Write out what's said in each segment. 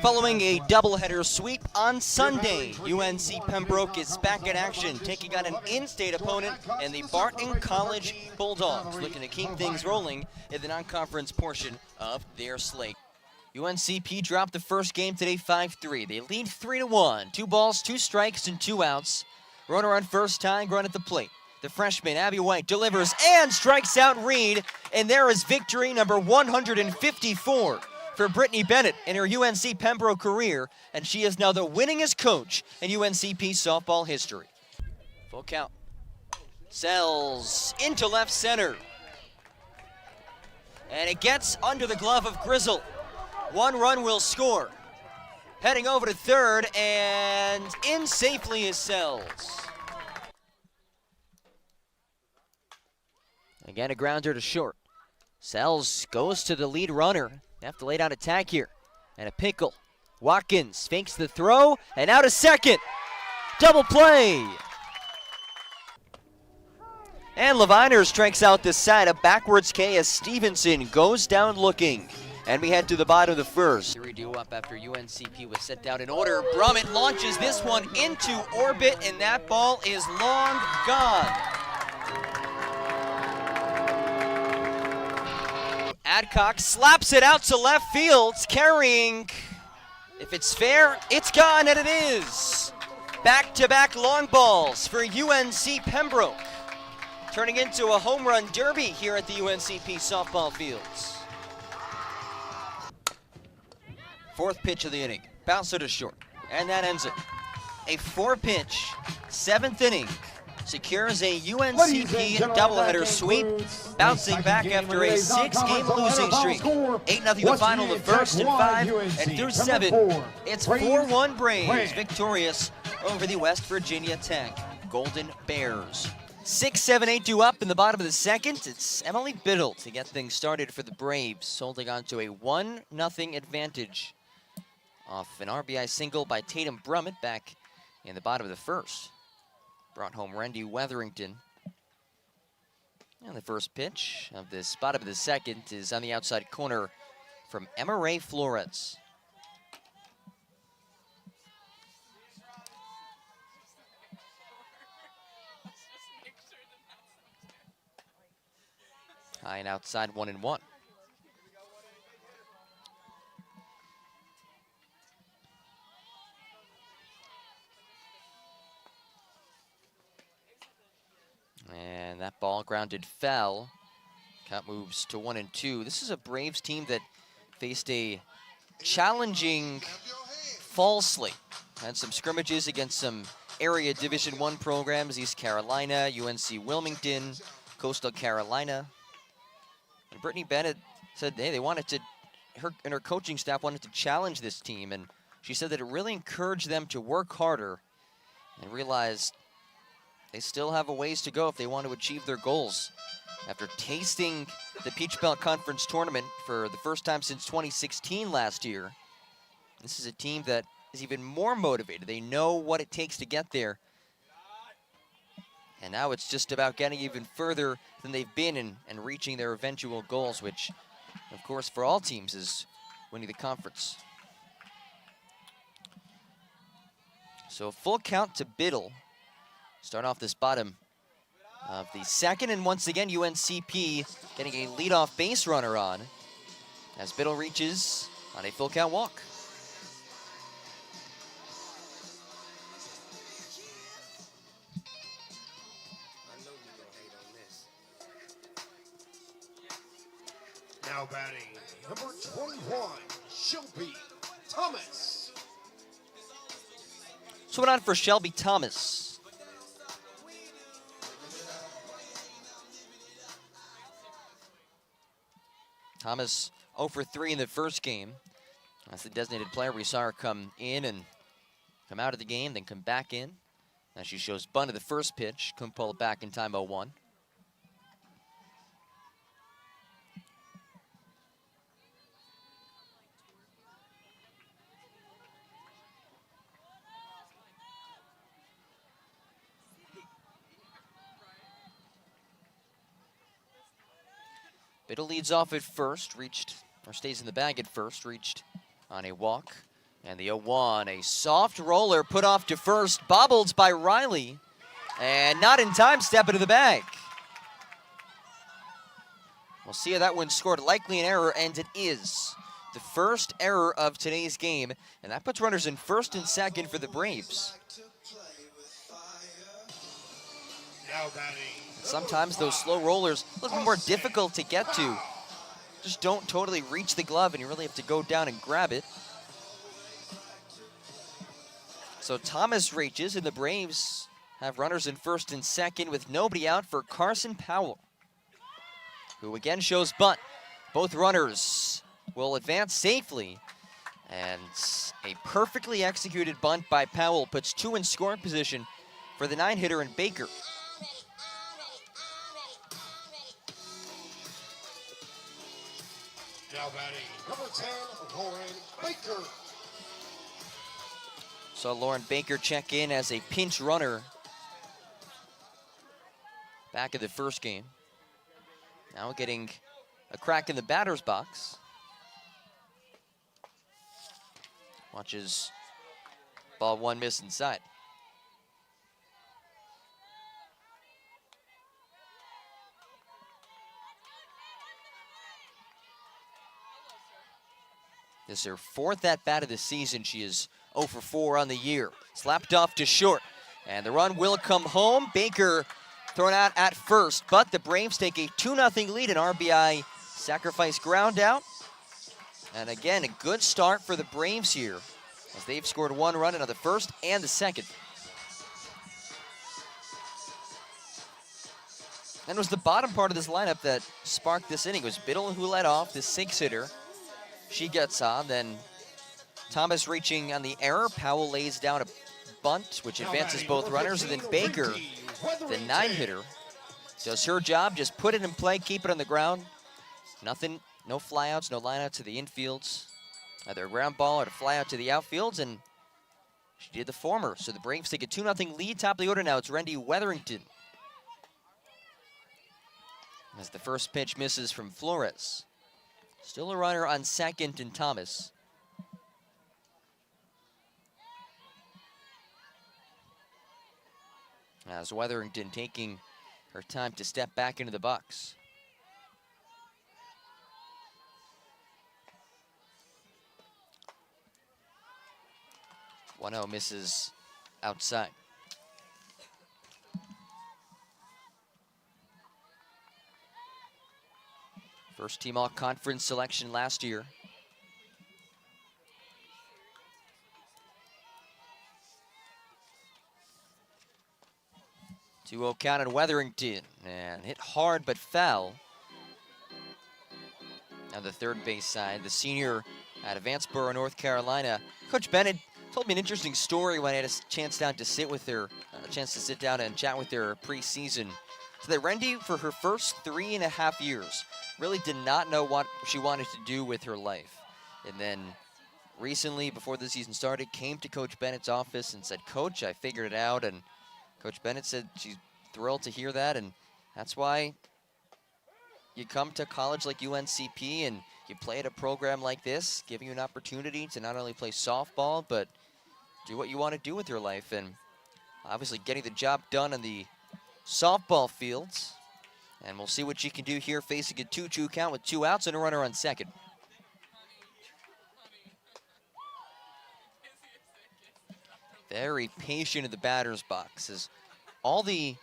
Following a doubleheader sweep on Sunday, UNC Pembroke is back in action, taking on an in-state opponent and the Barton College Bulldogs, looking to keep things rolling in the non-conference portion of their slate. UNCP dropped the first game today 5-3. They lead 3-1. 2 balls, 2 strikes, and 2 outs. Runner on first, tying run at the plate. The freshman, Abby White, delivers and strikes out Reed, and there is victory number 154 for Brittany Bennett in her UNC Pembroke career, and she is now the winningest coach in UNCP softball history. Full count. Sells into left center. And it gets under the glove of Grizzle. 1 run will score. Heading over to third, and in safely is Sells. Again, a grounder to short. Sells goes to the lead runner. They have to lay down a tag here. And a pickle. Watkins fakes the throw, and out to second. Double play. And Leviner strikes out the side. A backwards K as Stevenson goes down looking. And we head to the bottom of the first. 3-2 up after UNCP was set down in order. Brummett launches this one into orbit, and that ball is long gone. Adcock slaps it out to left field, carrying. If it's fair, it's gone, and it is. Back-to-back long balls for UNC Pembroke, turning into a home run derby here at the UNCP softball fields. 4th pitch of the inning, bouncer to short, and that ends it. A 4-pitch, 7th inning secures a UNCP doubleheader sweep, bouncing back after a 6-game losing streak. 8-0 the final, the first and 5, and through 7, it's 4-1 Braves victorious over the West Virginia Tech Golden Bears. 6, 7, 8 due up in the bottom of the second. It's Emily Biddle to get things started for the Braves, holding on to a 1-0 advantage off an RBI single by Tatum Brummett back in the bottom of the first. Brought home Randy Wetherington. And the first pitch of this bottom of the second is on the outside corner from Emma Ray Flores. High and outside, 1-1. And that ball grounded foul. Count moves to 1-2. This is a Braves team that faced a challenging fall slate. Had some scrimmages against some area Division I programs, East Carolina, UNC Wilmington, Coastal Carolina. And Brittany Bennett said, hey, they wanted to, her coaching staff wanted to challenge this team, and she said that it really encouraged them to work harder and realized they still have a ways to go if they want to achieve their goals. After tasting the Peach Belt Conference Tournament for the first time since 2016 last year, this is a team that is even more motivated. They know what it takes to get there. And now it's just about getting even further than they've been and reaching their eventual goals, which, of course, for all teams is winning the conference. So full count to Biddle. Start off this bottom of the second, and once again, UNCP getting a leadoff base runner on as Biddle reaches on a full count walk. Now batting, number 21, Shelby Thomas. So went on for Shelby Thomas. Thomas 0 for 3 in the first game. That's the designated player. We saw her come in and come out of the game, then come back in. Now she shows bunt of the first pitch. Couldn't pull it back in time, 0-1. Biddle leads off at first, stays in the bag at first, reached on a walk. And the 0-1, a soft roller put off to first, bobbled by Riley, and not in time, step into the bag. We'll see how that one scored, likely an error, and it is. The first error of today's game, and that puts runners in first and second for the Braves. Sometimes those slow rollers a little bit more difficult to get to. Just don't totally reach the glove, and you really have to go down and grab it. So Thomas reaches, and the Braves have runners in first and second with nobody out for Carson Powell, who again shows bunt. Both runners will advance safely, and a perfectly executed bunt by Powell puts two in scoring position for the 9-hitter in Baker. Now batting, number 10, Lauren Baker. So Lauren Baker check in as a pinch runner back in the first game. Now getting a crack in the batter's box. Watches ball one miss inside. This is her fourth at-bat of the season. She is 0 for 4 on the year. Slapped off to short, and the run will come home. Baker thrown out at first, but the Braves take a 2-0 lead, an RBI sacrifice ground out. And again, a good start for the Braves here, as they've scored one run in the first and the second. And it was the bottom part of this lineup that sparked this inning. It was Biddle who led off, the 6-hitter. She gets on, then Thomas reaching on the error. Powell lays down a bunt, which advances both runners, and then Baker, the 9-hitter, does her job, just put it in play, keep it on the ground. Nothing, no flyouts, no lineouts to the infields. Either a ground ball or a flyout to the outfields, and she did the former. So the Braves take a 2-0 lead. Top of the order now, it's Rendy Wetherington. As the first pitch misses from Flores. Still a runner on second in Thomas. As Wetherington taking her time to step back into the box. One-0 misses outside. First team all-conference selection last year. 2-0 count on Wetherington, and hit hard but foul. On the third base side, the senior out of Vanceboro, North Carolina. Coach Bennett told me an interesting story when I had a chance to sit down and chat with her preseason. So that Rendy, for her first 3.5 years, really did not know what she wanted to do with her life. And then recently, before the season started, came to Coach Bennett's office and said, "Coach, I figured it out." And Coach Bennett said she's thrilled to hear that, and that's why you come to college like UNCP and you play at a program like this, giving you an opportunity to not only play softball, but do what you want to do with your life. And obviously getting the job done on the softball fields. And we'll see what she can do here, facing a 2-2 count with 2 outs and a runner on second. Very patient in the batter's box. Is all the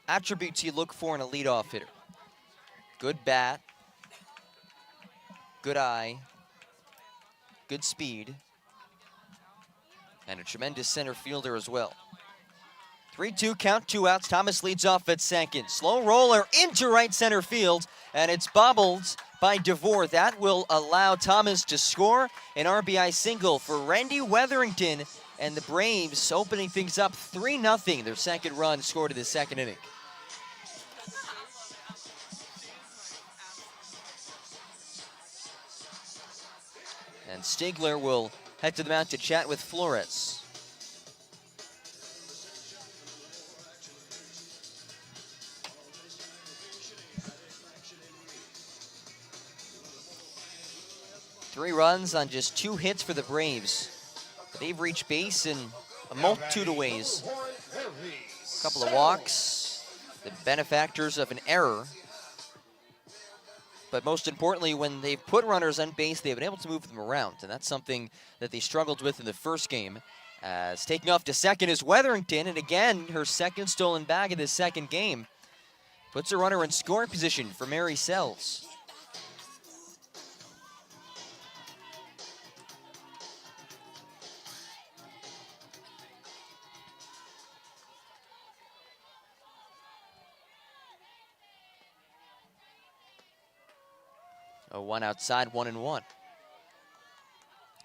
attributes you look for in a leadoff hitter. Good bat, good eye, good speed, and a tremendous center fielder as well. 3-2 count, 2 outs. Thomas leads off at second. Slow roller into right center field, and it's bobbled by DeVore. That will allow Thomas to score an RBI single for Rendy Wetherington, and the Braves opening things up 3-0. Their second run scored in the second inning. And Stigler will head to the mound to chat with Flores. 3 runs on just 2 hits for the Braves. They've reached base in a multitude of ways. A couple of walks, the benefactors of an error. But most importantly, when they've put runners on base, they've been able to move them around. And that's something that they struggled with in the first game. As taking off to second is Wetherington, and again, her second stolen bag in the second game. Puts a runner in scoring position for Mary Sells. A 1 outside, 1-1.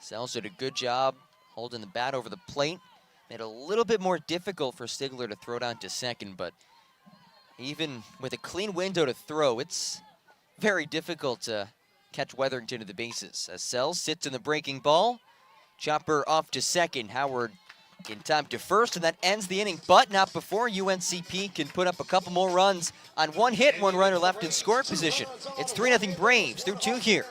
Sells did a good job holding the bat over the plate. Made it a little bit more difficult for Stigler to throw down to second, but even with a clean window to throw, it's very difficult to catch Wetherington to the bases. As Sells sits in the breaking ball, chopper off to second. Howard in time to first, and that ends the inning, but not before UNCP can put up a couple more runs on 1 hit, 1 runner left in scoring position. It's 3-0 Braves through 2 here.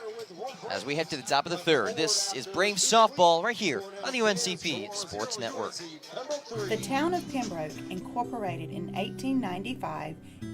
As we head to the top of the 3rd, this is Braves softball right here on the UNCP Sports Network. The town of Pembroke, incorporated in 1895,